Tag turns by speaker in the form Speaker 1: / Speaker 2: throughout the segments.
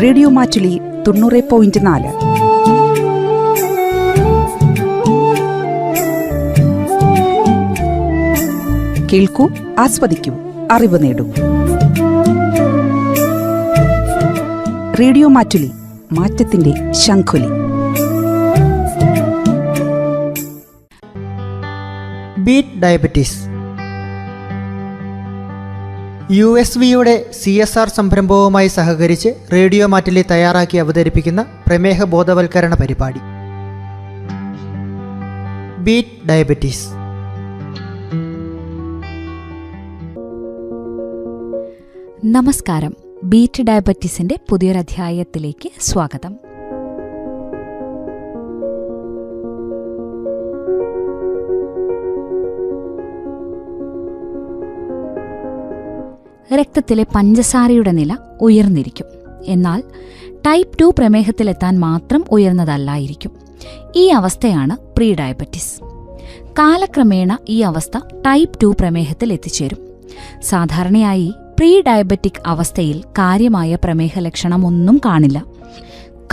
Speaker 1: Radio Mattoli 90.4. കേൾക്കൂ, ആസ്വദിക്കൂ, അറിവ് നേടൂ. റേഡിയോ മാറ്റുലി, മാറ്റത്തിന്റെ ശംഖുലി.
Speaker 2: Beat diabetes. USVയുടെ CSR സംരംഭവുമായി സഹകരിച്ച് റേഡിയോ മാറ്റിലി തയ്യാറാക്കി അവതരിപ്പിക്കുന്ന പ്രമേഹ ബോധവൽക്കരണ പരിപാടി ബീറ്റ് ഡയബറ്റീസ്.
Speaker 3: നമസ്കാരം. ബീറ്റ് ഡയബറ്റീസിന്റെ പുതിയൊരധ്യായത്തിലേക്ക് സ്വാഗതം. രക്തത്തിലെ പഞ്ചസാരയുടെ നില ഉയർന്നിരിക്കും. എന്നാൽ ടൈപ്പ് 2 പ്രമേഹത്തിലെത്താൻ മാത്രം ഉയർന്നതല്ലായിരിക്കും. ഈ അവസ്ഥയാണ് പ്രീ ഡയബറ്റീസ്. കാലക്രമേണ ഈ അവസ്ഥ ടൈപ്പ് 2 പ്രമേഹത്തിൽ എത്തിച്ചേരും. സാധാരണയായി പ്രീ ഡയബറ്റിക് അവസ്ഥയിൽ കാര്യമായ പ്രമേഹ ലക്ഷണമൊന്നും കാണില്ല.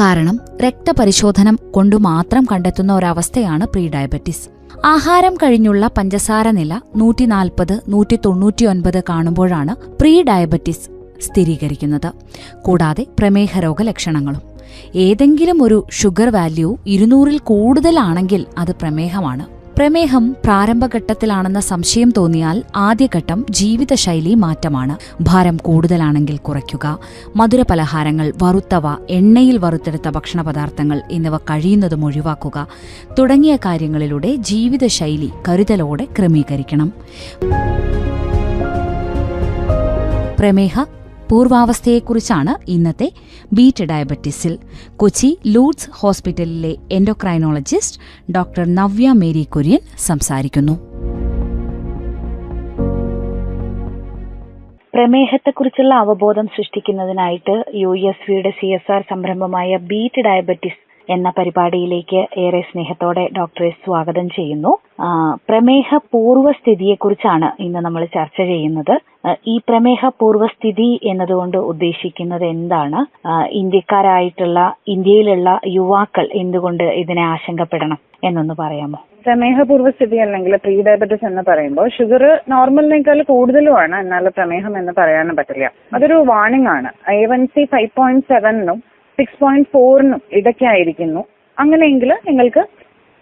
Speaker 3: കാരണം രക്തപരിശോധന കൊണ്ടു മാത്രം കണ്ടെത്തുന്ന ഒരവസ്ഥയാണ് പ്രീ ഡയബറ്റീസ്. ആഹാരം കഴിഞ്ഞുള്ള പഞ്ചസാര നില 140-199 കാണുമ്പോഴാണ് പ്രീ ഡയബറ്റീസ് സ്ഥിരീകരിക്കുന്നത്. കൂടാതെ പ്രമേഹ രോഗലക്ഷണങ്ങളും. ഏതെങ്കിലും ഒരു ഷുഗർ വാല്യൂ 200-ൽ കൂടുതലാണെങ്കിൽ അത് പ്രമേഹമാണ്. പ്രമേഹം പ്രാരംഭഘട്ടത്തിലാണെന്ന സംശയം തോന്നിയാൽ ആദ്യഘട്ടം ജീവിതശൈലി മാറ്റമാണ്. ഭാരം കൂടുതലാണെങ്കിൽ കുറയ്ക്കുക, മധുരപലഹാരങ്ങൾ, വറുത്തവ, എണ്ണയിൽ വറുത്തെടുത്ത ഭക്ഷണ പദാർത്ഥങ്ങൾ എന്നിവ കഴിയുന്നതും ഒഴിവാക്കുക തുടങ്ങിയ കാര്യങ്ങളിലൂടെ ജീവിതശൈലി കരുതലോടെ ക്രമീകരിക്കണം. പ്രമേഹ പൂർവാവസ്ഥയെക്കുറിച്ചാണ് ഇന്നത്തെ ബീറ്റ് ഡയബറ്റീസിൽ കൊച്ചി ലൂഡ്സ് ഹോസ്പിറ്റലിലെ endocrinologist doctor Navya Mary Kurian സംസാരിക്കുന്നു.
Speaker 4: പ്രമേഹത്തെക്കുറിച്ചുള്ള അവബോധം സൃഷ്ടിക്കുന്നതിനായിട്ട് USVയുടെ CSR സംരംഭമായ ബീറ്റ് ഡയബറ്റീസ് എന്ന പരിപാടിയിലേക്ക് ഏറെ സ്നേഹത്തോടെ ഡോക്ടറെ സ്വാഗതം ചെയ്യുന്നു. പ്രമേഹ പൂർവ്വസ്ഥിതിയെക്കുറിച്ചാണ് ഇന്ന് നമ്മൾ ചർച്ച ചെയ്യുന്നത്. ഈ പ്രമേഹ പൂർവ്വസ്ഥിതി എന്നതുകൊണ്ട് ഉദ്ദേശിക്കുന്നത് എന്താണ്? ഇന്ത്യയിലുള്ള യുവാക്കൾ എന്തുകൊണ്ട് ഇതിനെ ആശങ്കപ്പെടണം എന്നൊന്ന് പറയാമോ?
Speaker 5: പ്രമേഹ പൂർവ്വസ്ഥിതി അല്ലെങ്കിൽ പ്രീ ഡയബറ്റിസ് എന്ന് പറയുമ്പോൾ ഷുഗർ നോർമലിനേക്കാൾ കൂടുതലുമാണ്, എന്നാൽ പ്രമേഹം എന്ന് പറയാനും പറ്റില്ല. അതൊരു വാർണിംഗ് ആണ്. A1C 5.7-നും 6.4-നും ഇടയ്ക്കായിരിക്കുന്നു. അങ്ങനെയെങ്കിൽ നിങ്ങൾക്ക്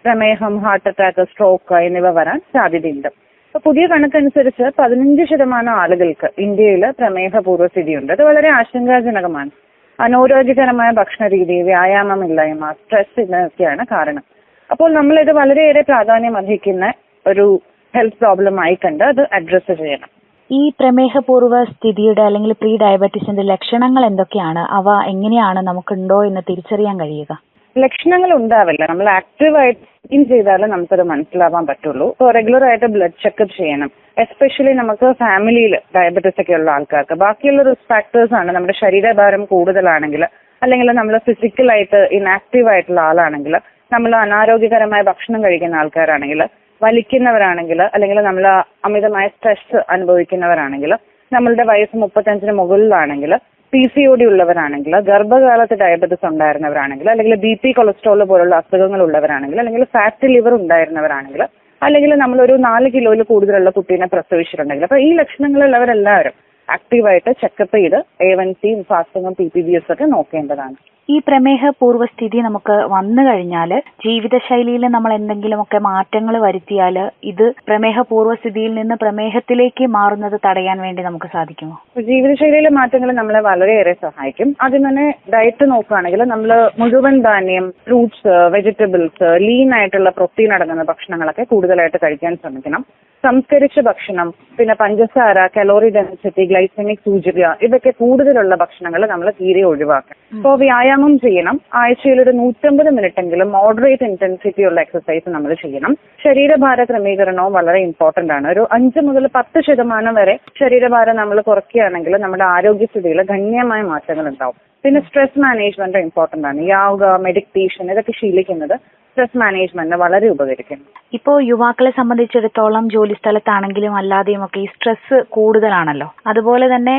Speaker 5: പ്രമേഹം, ഹാർട്ട് അറ്റാക്ക്, സ്ട്രോക്ക് എന്നിവ വരാൻ സാധ്യതയുണ്ട്. അപ്പൊ പുതിയ കണക്കനുസരിച്ച് 15% ആളുകൾക്ക് ഇന്ത്യയിൽ പ്രമേഹ പൂർവ്വസ്ഥിതിയുണ്ട്. അത് വളരെ ആശങ്കാജനകമാണ്. അനാരോഗ്യകരമായ ഭക്ഷണ രീതി, വ്യായാമമില്ലായ്മ, സ്ട്രെസ് ഇതൊക്കെയാണ് കാരണം. അപ്പോൾ നമ്മളിത് വളരെയേറെ പ്രാധാന്യം അർഹിക്കുന്ന ഒരു ഹെൽത്ത് പ്രോബ്ലം ആയി കണ്ട് അത് അഡ്രസ്സ് ചെയ്യണം.
Speaker 4: ഈ പ്രമേഹ പൂർവ്വ സ്ഥിതിയുടെ അല്ലെങ്കിൽ പ്രീ ഡയബറ്റീസിന്റെ ലക്ഷണങ്ങൾ എന്തൊക്കെയാണ്? അവ എങ്ങനെയാണ് നമുക്കുണ്ടോ എന്ന് തിരിച്ചറിയാൻ കഴിയുക?
Speaker 5: ലക്ഷണങ്ങൾ ഉണ്ടാവില്ല. നമ്മൾ ആക്റ്റീവായിട്ട് ചെയ്താലേ നമുക്കത് മനസ്സിലാവാൻ പറ്റുള്ളൂ. ഇപ്പോൾ റെഗുലർ ആയിട്ട് ബ്ലഡ് ചെക്കപ്പ് ചെയ്യണം. എസ്പെഷ്യലി നമുക്ക് ഫാമിലിയിൽ ഡയബറ്റീസ് ഒക്കെ ഉള്ള ആൾക്കാർക്ക്. ബാക്കിയുള്ള റിസ്ക് ഫാക്ടേഴ്സ് ആണ് നമ്മുടെ ശരീരഭാരം കൂടുതലാണെങ്കിൽ, അല്ലെങ്കിൽ നമ്മൾ ഫിസിക്കലായിട്ട് ഇനാക്റ്റീവ് ആയിട്ടുള്ള ആളാണെങ്കിൽ, നമ്മൾ അനാരോഗ്യകരമായ ഭക്ഷണം കഴിക്കുന്ന ആൾക്കാരാണെങ്കിൽ, വലിക്കുന്നവരാണെങ്കിൽ, അല്ലെങ്കിൽ നമ്മൾ അമിതമായ സ്ട്രെസ് അനുഭവിക്കുന്നവരാണെങ്കിൽ, നമ്മളുടെ വയസ്സ് 35-ന് മുകളിലാണെങ്കിൽ, PCOD ഉള്ളവരാണെങ്കിൽ, ഗർഭകാലത്ത് ഡയബറ്റിസ് ഉണ്ടായിരുന്നവരാണെങ്കിൽ, അല്ലെങ്കിൽ BP, കൊളസ്ട്രോൾ പോലുള്ള അസുഖങ്ങൾ ഉള്ളവരാണെങ്കിൽ, അല്ലെങ്കിൽ ഫാറ്റ് ലിവർ ഉണ്ടായിരുന്നവരാണെങ്കിൽ, അല്ലെങ്കിൽ നമ്മളൊരു 4 കിലോയിൽ കൂടുതലുള്ള കുട്ടീനെ പ്രസവിച്ചിട്ടുണ്ടെങ്കിൽ, അപ്പൊ ഈ ലക്ഷണങ്ങളുള്ളവരെല്ലാവരും ആക്റ്റീവായിട്ട് ചെക്കപ്പ് ചെയ്ത് A1C, ഫാസ്റ്റിങ്ങും PPBS ഒക്കെ നോക്കേണ്ടതാണ്.
Speaker 4: ഈ പ്രമേഹ പൂർവ്വസ്ഥിതി നമുക്ക് വന്നു കഴിഞ്ഞാൽ ജീവിതശൈലിയിൽ നമ്മൾ എന്തെങ്കിലുമൊക്കെ മാറ്റങ്ങൾ വരുത്തിയാൽ ഇത് പ്രമേഹ പൂർവ്വസ്ഥിതിയിൽ നിന്ന് പ്രമേഹത്തിലേക്ക് മാറുന്നത് തടയാൻ വേണ്ടി നമുക്ക് സാധിക്കുമോ?
Speaker 5: ജീവിതശൈലിയിലെ മാറ്റങ്ങൾ നമ്മളെ വളരെയേറെ സഹായിക്കും. ആദ്യം തന്നെ ഡയറ്റ് നോക്കുകയാണെങ്കിൽ നമ്മൾ മുഴുവൻ ധാന്യം, ഫ്രൂട്ട്സ്, വെജിറ്റബിൾസ്, ലീൻ ആയിട്ടുള്ള പ്രോട്ടീൻ അടങ്ങുന്ന ഭക്ഷണങ്ങളൊക്കെ കൂടുതലായിട്ട് കഴിക്കാൻ ശ്രമിക്കണം. സംസ്കരിച്ച ഭക്ഷണം, പിന്നെ പഞ്ചസാര, കലോറി ഡെൻസിറ്റി, ഗ്ലൈസമിക് സൂചിക ഇതൊക്കെ കൂടുതലുള്ള ഭക്ഷണങ്ങൾ നമ്മൾ തീരെ ഒഴിവാക്കണം. ഇപ്പോൾ വ്യായാമം ചെയ്യണം. ആഴ്ചയിൽ ഒരു 150 മിനിറ്റെങ്കിലും മോഡറേറ്റ് ഇന്റൻസിറ്റി ഉള്ള എക്സസൈസ് നമ്മൾ ചെയ്യണം. ശരീരഭാര ക്രമീകരണവും വളരെ ഇമ്പോർട്ടന്റ് ആണ്. ഒരു 5 മുതൽ 10% വരെ ശരീരഭാരം നമ്മൾ കുറയ്ക്കുകയാണെങ്കിൽ നമ്മുടെ ആരോഗ്യസ്ഥിതിയിൽ ഗണ്യമായ മാറ്റങ്ങൾ ഉണ്ടാവും. പിന്നെ സ്ട്രെസ് മാനേജ്മെന്റ് ഇമ്പോർട്ടന്റ് ആണ്. യോഗ, മെഡിറ്റേഷൻ ഇതൊക്കെ ശീലിക്കുന്നത് സ്ട്രെസ് മാനേജ്മെന്റിന് വളരെ ഉപകരിക്കുന്നു.
Speaker 4: ഇപ്പോൾ യുവാക്കളെ സംബന്ധിച്ചിടത്തോളം ജോലി സ്ഥലത്താണെങ്കിലും അല്ലാതെയും ഒക്കെ ഈ സ്ട്രെസ് കൂടുതലാണല്ലോ. അതുപോലെ തന്നെ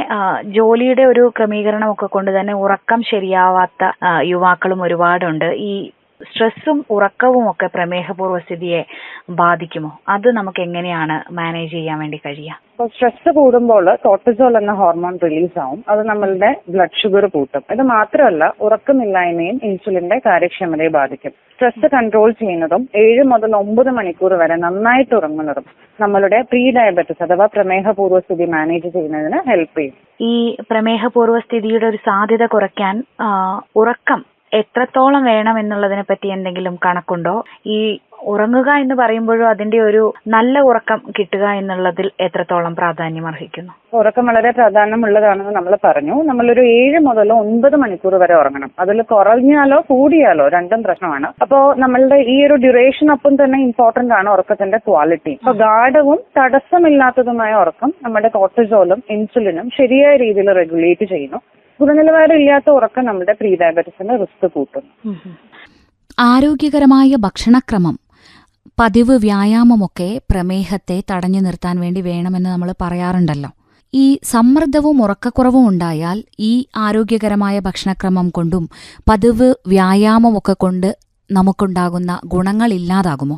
Speaker 4: ജോലിയുടെ ഒരു ക്രമീകരണം ഒക്കെ കൊണ്ട് തന്നെ ഉറക്കം ശരിയാവാത്ത യുവാക്കളും ഒരുപാടുണ്ട്. ഈ സ്ട്രെസ്സും ഉറക്കവും ഒക്കെ പ്രമേഹപൂർവ്വസ്ഥിതിയെ ബാധിക്കുമോ? അത് നമുക്ക് എങ്ങനെയാണ് മാനേജ് ചെയ്യാൻ വേണ്ടി കഴിയുക?
Speaker 5: അപ്പോൾ സ്ട്രെസ് കൂടുമ്പോൾ കോർട്ടിസോൾ എന്ന ഹോർമോൺ റിലീസ് ആവും. അത് നമ്മളുടെ ബ്ലഡ് ഷുഗർ കൂട്ടും. ഇത് മാത്രമല്ല, ഉറക്കമില്ലായ്മയും ഇൻസുലിന്റെ കാര്യക്ഷമതയെ ബാധിക്കും. സ്ട്രെസ് കൺട്രോൾ ചെയ്യുന്നതും 7 മുതൽ 9 മണിക്കൂർ വരെ നന്നായിട്ട് ഉറങ്ങുന്നതും നമ്മളുടെ പ്രീ ഡയബറ്റിസ് അഥവാ പ്രമേഹപൂർവ്വസ്ഥിതി മാനേജ് ചെയ്യുന്നതിന് ഹെൽപ്പ് ചെയ്യും.
Speaker 4: ഈ പ്രമേഹപൂർവ്വസ്ഥിതിയുടെ ഒരു സാധ്യത കുറയ്ക്കാൻ ഉറക്കം എത്രത്തോളം വേണം എന്നുള്ളതിനെ പറ്റി എന്തെങ്കിലും കണക്കുണ്ടോ? ഈ ഉറങ്ങുക എന്ന് പറയുമ്പോഴും അതിന്റെ ഒരു നല്ല ഉറക്കം കിട്ടുക എന്നുള്ളതിൽ എത്രത്തോളം പ്രാധാന്യം അർഹിക്കുന്നു?
Speaker 5: ഉറക്കം വളരെ പ്രാധാന്യമുള്ളതാണെന്ന് നമ്മൾ പറഞ്ഞു. നമ്മളൊരു 7 മുതൽ 9 മണിക്കൂർ വരെ ഉറങ്ങണം. അതിൽ കുറഞ്ഞാലോ കൂടിയാലോ രണ്ടും പ്രശ്നമാണ്. അപ്പോൾ നമ്മളുടെ ഈ ഒരു ഡ്യൂറേഷനൊപ്പം തന്നെ ഇമ്പോർട്ടന്റ് ആണ് ഉറക്കത്തിന്റെ ക്വാളിറ്റി. അപ്പൊ ഗാഢവും തടസ്സമില്ലാത്തതുമായ ഉറക്കം നമ്മുടെ കോർട്ടിസോളും ഇൻസുലിനും ശരിയായ രീതിയിൽ റെഗുലേറ്റ് ചെയ്യുന്നു. ഗുണനിലവാരം ഇല്ലാത്ത ഉറക്കം നമ്മുടെ പ്രീ ഡയബറ്റിസിന് റിസ്ക് കൂട്ടുന്നു.
Speaker 3: ആരോഗ്യകരമായ ഭക്ഷണക്രമം, പതിവ് വ്യായാമമൊക്കെ പ്രമേഹത്തെ തടഞ്ഞു നിർത്താൻ വേണ്ടി വേണമെന്ന് നമ്മൾ പറയാറുണ്ടല്ലോ. ഈ സമ്മർദ്ദവും ഉറക്കക്കുറവും ഉണ്ടായാൽ ഈ ആരോഗ്യകരമായ ഭക്ഷണക്രമം കൊണ്ടും പതിവ് വ്യായാമമൊക്കെ കൊണ്ട് നമുക്കുണ്ടാകുന്ന ഗുണങ്ങൾ ഇല്ലാതാകുമോ?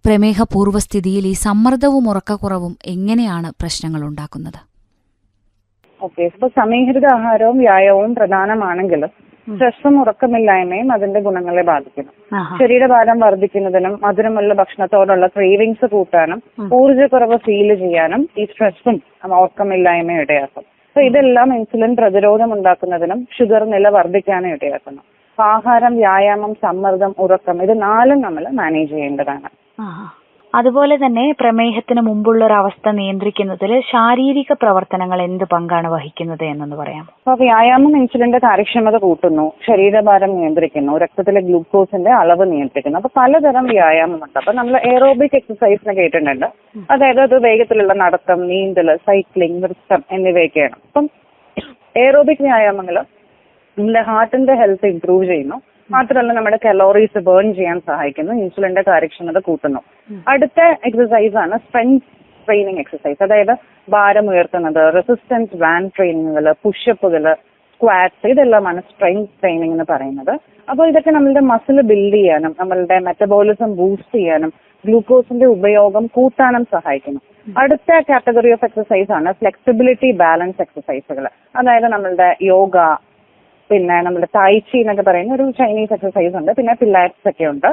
Speaker 3: പ്രമേഹപൂർവ്വസ്ഥിതിയിൽ ഈ സമ്മർദ്ദവും ഉറക്കക്കുറവും എങ്ങനെയാണ് പ്രശ്നങ്ങൾ ഉണ്ടാക്കുന്നത്?
Speaker 5: ഓക്കെ, ഇപ്പൊ സമീകൃത ആഹാരവും വ്യായാമവും പ്രധാനമാണെങ്കിലും സ്ട്രെസ്സും ഉറക്കമില്ലായ്മയും അതിന്റെ ഗുണങ്ങളെ ബാധിക്കുന്നു. ശരീരഭാരം വർദ്ധിക്കുന്നതിനും മധുരമുള്ള ഭക്ഷണത്തോടുള്ള ക്രേവിങ്സ് കൂട്ടാനും ഊർജ്ജക്കുറവ് ഫീൽ ചെയ്യാനും ഈ സ്ട്രെസ്സും ഉറക്കമില്ലായ്മയും ഇടയാക്കും. അപ്പൊ ഇതെല്ലാം ഇൻസുലിൻ പ്രതിരോധം ഉണ്ടാക്കുന്നതിനും ഷുഗർ നില വർദ്ധിക്കാനും ഇടയാക്കുന്നു. ആഹാരം, വ്യായാമം, സമ്മർദ്ദം, ഉറക്കം ഇത് 4 നമ്മൾ മാനേജ് ചെയ്യേണ്ടതാണ്.
Speaker 4: അതുപോലെ തന്നെ പ്രമേഹത്തിന് മുമ്പുള്ള ഒരു അവസ്ഥ നിയന്ത്രിക്കുന്നതിൽ ശാരീരിക പ്രവർത്തനങ്ങൾ എന്ത് പങ്കാണ് വഹിക്കുന്നത് എന്നൊന്ന് പറയാം?
Speaker 5: അപ്പൊ വ്യായാമം ഇൻസുലിന്റെ കാര്യക്ഷമത കൂട്ടുന്നു, ശരീരഭാരം നിയന്ത്രിക്കുന്നു, രക്തത്തിലെ ഗ്ലൂക്കോസിന്റെ അളവ് നിയന്ത്രിക്കുന്നു. അപ്പൊ പലതരം വ്യായാമമുണ്ട്. അപ്പൊ നമ്മൾ എയറോബിക് എക്സസൈസിനെ കേട്ടിട്ടുണ്ട്. അതായത് അത് വേഗത്തിലുള്ള നടത്തം, നീന്തൽ, സൈക്ലിംഗ്, നൃത്തം എന്നിവയൊക്കെയാണ്. അപ്പം എയറോബിക് വ്യായാമങ്ങൾ നമ്മുടെ ഹാർട്ടിന്റെ ഹെൽത്ത് ഇംപ്രൂവ് ചെയ്യുന്നു. മാത്രമല്ല നമ്മുടെ കലോറീസ് ബേൺ ചെയ്യാൻ സഹായിക്കുന്നു, ഇൻസുലിന്റെ കാര്യക്ഷമത കൂട്ടുന്നു. അടുത്ത എക്സസൈസ് ആണ് സ്ട്രെങ്ത് ട്രെയിനിങ് എക്സസൈസ്. അതായത് ഭാരം ഉയർത്തുന്നത്, റെസിസ്റ്റൻസ് ബാൻഡ് ട്രെയിനിങ്ങുകൾ, പുഷപ്പുകൾ, സ്ക്വാറ്റ്സ് ഇതെല്ലാമാണ് സ്ട്രെങ്ത് ട്രെയിനിങ് എന്ന് പറയുന്നത്. അപ്പോൾ ഇതൊക്കെ നമ്മളുടെ മസിൽ ബിൽഡ് ചെയ്യാനും നമ്മളുടെ മെറ്റബോളിസം ബൂസ്റ്റ് ചെയ്യാനും ഗ്ലൂക്കോസിന്റെ ഉപയോഗം കൂട്ടാനും സഹായിക്കുന്നു. അടുത്ത കാറ്റഗറി ഓഫ് എക്സസൈസ് ആണ് ഫ്ലെക്സിബിലിറ്റി ബാലൻസ് എക്സസൈസുകൾ. അതായത് നമ്മളുടെ യോഗ, പിന്നെ നമ്മുടെ തായ്ചി എന്നൊക്കെ പറയുന്ന ഒരു ചൈനീസ് എക്സസൈസ് ഉണ്ട്, പിന്നെ പിലാറ്റ്സ് ഒക്കെ ഉണ്ട്.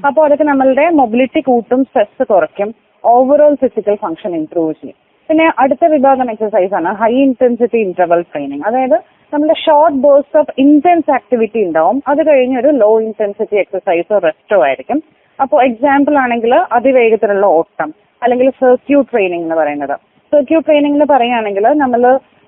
Speaker 5: അപ്പോൾ അതൊക്കെ നമ്മളുടെ മൊബിലിറ്റി കൂട്ടും, സ്ട്രെസ് കുറയ്ക്കും, ഓവറോൾ ഫിസിക്കൽ ഫംഗ്ഷൻ ഇംപ്രൂവ് ചെയ്യും. പിന്നെ അടുത്ത വിഭാഗം എക്സസൈസ് ആണ് ഹൈ ഇന്റൻസിറ്റി ഇന്റർവൽ ട്രെയിനിങ്. അതായത് നമ്മുടെ short birds of intense activity ഉണ്ടാവും, അത് കഴിഞ്ഞൊരു ലോ ഇന്റൻസിറ്റി എക്സസൈസോ റെസ്റ്റോ ആയിരിക്കും. അപ്പോൾ എക്സാമ്പിൾ ആണെങ്കിൽ അതിവേഗത്തിലുള്ള ഓട്ടം, അല്ലെങ്കിൽ സർക്യൂട്ട് ട്രെയിനിങ് എന്ന് പറയുന്നത്. സർക്യൂട്ട് ട്രെയിനിങ് എന്ന് പറയുകയാണെങ്കിൽ നമ്മൾ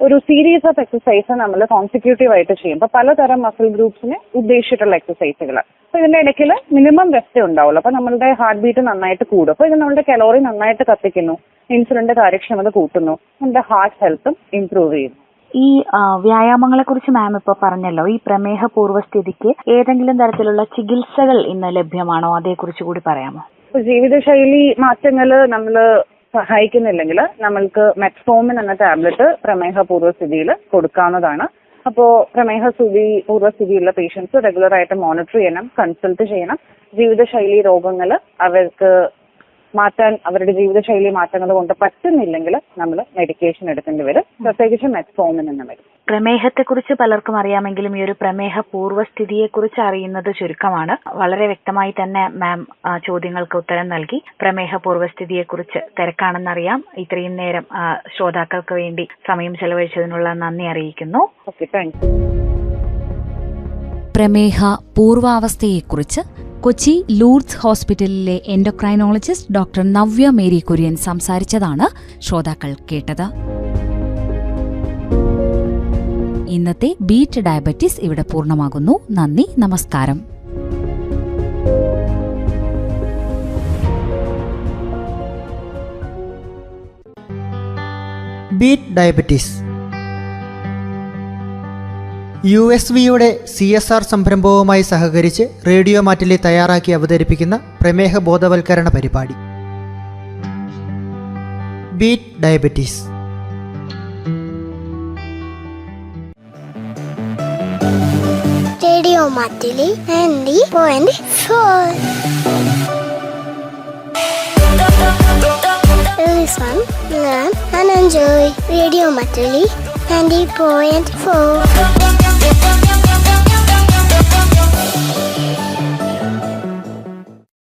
Speaker 5: ഒരു സീരീസ് ഓഫ് എക്സസൈസ് നമ്മൾ കോൺസിക്യൂട്ടീവ് ആയിട്ട് ചെയ്യും. അപ്പൊ പലതരം മസിൽ ഗ്രൂപ്പ്സിനെ ഉദ്ദേശിച്ചിട്ടുള്ള എക്സസൈസുകൾ. അപ്പൊ ഇതിന്റെ ഇടയ്ക്ക് മിനിമം റെസ്റ്റ് ഉണ്ടാവുള്ളൂ. അപ്പൊ നമ്മളുടെ ഹാർട്ട് ബീറ്റ് നന്നായിട്ട് കൂടും. അപ്പൊ ഇത് നമ്മുടെ കലോറി നന്നായിട്ട് കത്തിക്കുന്നു, ഇൻസുലിന്റെ കാര്യക്ഷമത കൂട്ടുന്നു, നമ്മുടെ ഹാർട്ട് ഹെൽത്തും ഇംപ്രൂവ് ചെയ്യുന്നു.
Speaker 4: ഈ വ്യായാമങ്ങളെ കുറിച്ച് മാം ഇപ്പൊ പറഞ്ഞല്ലോ. ഈ പ്രമേഹ പൂർവ്വസ്ഥിതിക്ക് ഏതെങ്കിലും തരത്തിലുള്ള ചികിത്സകൾ ഇന്ന് ലഭ്യമാണോ? അതേക്കുറിച്ച് കൂടി പറയാമോ?
Speaker 5: ജീവിതശൈലി മാറ്റങ്ങൾ നമ്മൾ സഹായിക്കുന്നില്ലെങ്കിൽ നമ്മൾക്ക് മെറ്റ്ഫോമിൻ എന്ന ടാബ്ലറ്റ് പ്രമേഹ പൂർവ്വസ്ഥിതിയിൽ കൊടുക്കാവുന്നതാണ്. അപ്പോൾ പൂർവ്വസ്ഥിതിയുള്ള പേഷ്യൻസ് റെഗുലർ ആയിട്ട് മോണിറ്റർ ചെയ്യണം, കൺസൾട്ട് ചെയ്യണം. ജീവിതശൈലി രോഗങ്ങൾ അവർക്ക് മാറ്റാൻ, അവരുടെ ജീവിതശൈലി മാറ്റങ്ങൾ കൊണ്ട് പറ്റുന്നില്ലെങ്കിൽ നമ്മൾ മെഡിക്കേഷൻ എടുക്കേണ്ടി വരും, പ്രത്യേകിച്ച് മെറ്റ്ഫോമിൻ എന്ന് വരും.
Speaker 4: പ്രമേഹത്തെക്കുറിച്ച് പലർക്കും അറിയാമെങ്കിലും ഈ ഒരു പ്രമേഹ പൂർവ്വസ്ഥിതിയെക്കുറിച്ച് അറിയുന്നത് ചുരുക്കമാണ്. വളരെ വ്യക്തമായി തന്നെ മാം ചോദ്യങ്ങൾക്ക് ഉത്തരം നൽകി. പ്രമേഹ പൂർവ്വസ്ഥിതിയെക്കുറിച്ച് തിരക്കാണെന്നറിയാം. ഇത്രയും നേരം ശ്രോതാക്കൾക്ക് വേണ്ടി സമയം ചെലവഴിച്ചതിനുള്ള നന്ദി അറിയിക്കുന്നു.
Speaker 5: Okay, thank you.
Speaker 3: പ്രമേഹ പൂർവാവസ്ഥയെക്കുറിച്ച് കൊച്ചി ലൂർദ്സ് ഹോസ്പിറ്റലിലെ endocrinologist doctor Navya Mary Kurian സംസാരിച്ചതാണ് ശ്രോതാക്കൾ കേട്ടത്. ഇന്നത്തെ ബീറ്റ് ഡയബറ്റിസ് ഇവിടെ പൂർണ്ണമാകുന്നു. നന്ദി, നമസ്കാരം.
Speaker 2: Beat diabetes. USVയുടെ CSR സംരംഭവുമായി സഹകരിച്ച് റേഡിയോ മാറ്റിലി തയ്യാറാക്കി അവതരിപ്പിക്കുന്ന പ്രമേഹ ബോധവൽക്കരണ പരിപാടി beat diabetes.
Speaker 6: Radio Mattoli 90.4. Listen, learn and enjoy. Radio Matuli 90.4.